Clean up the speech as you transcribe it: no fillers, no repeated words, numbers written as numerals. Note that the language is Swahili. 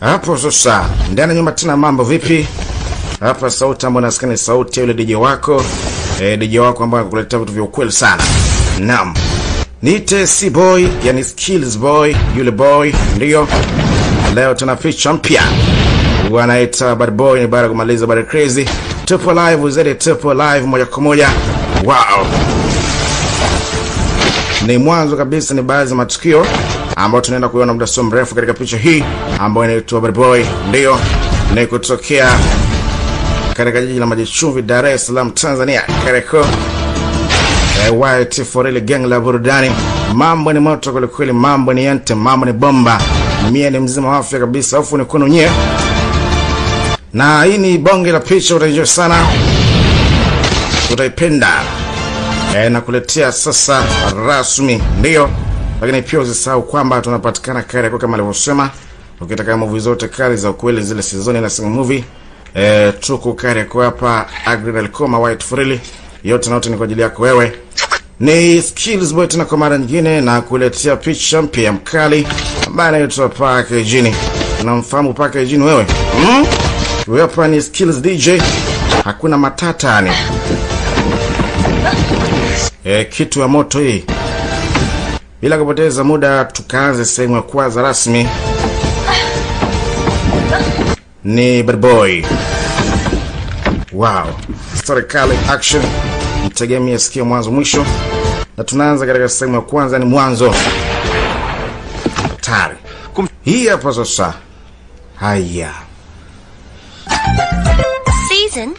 Hapo sasa ndani nyumba tena, mambo vipi? Hapa sauti ambayo nasikia ni sauti ya yule DJ wako. DJ wako ambaye anakuletea vitu vya ukweli sana. Naam. Nite si boy, yani skills boy, yule boy ndio. Leo tuna feature mpya. Wanaita Bad Boy ni baada kumaliza Bad Crazy. Tupo live uzede, tupo live moja kwa moja. Wow. Ni mwanzo kabisa, ni baadhi ya matukio ambayo tunaenda kuona muda so mrefu katika picha hii ambayo inaitwa Bad Boy ndio. Ni kutokea katika jiji la Maji Chumvi, Dar es Salaam, Tanzania. Kareko White Forele gang la burudani. Mambo ni moto kweli kweli, mambo ni yante, mambo ni bomba. Mie ni mzima wa afya kabisa, hofu ni kuno nye. Na hii ni bonge la picha, utaenjoy sana, utaipenda. Na kuletea sasa rasmi ndio. Lakini pia usisahau kwamba tunapatikana Kareko kama nilivyosema. Ukitaka movie zote kali za ukweli, zile season na single movie, tuko Kareko hapa, Agriel Koma White Forele. Yote na yote ni kwa ajili yako wewe. Ni Skills Boy tena kwa mara nyingine, na kuletea picha mpya mkali ambaye anaitwa Packaging. Unamfahamu Packaging wewe? Wewe hapa ni Skills DJ. Hakuna matata ni. Kitu ya moto hii. Bila kupoteza muda, tukaanze sehemu ya kwanza rasmi. Ni Bad Boy. Wow. Historical action. Mtegemea sikia mwanzo mwisho. Na tunaanza katika sehemu ya kwanza, ni mwanzo. Tari. Hii hapa sasa. Haya. Season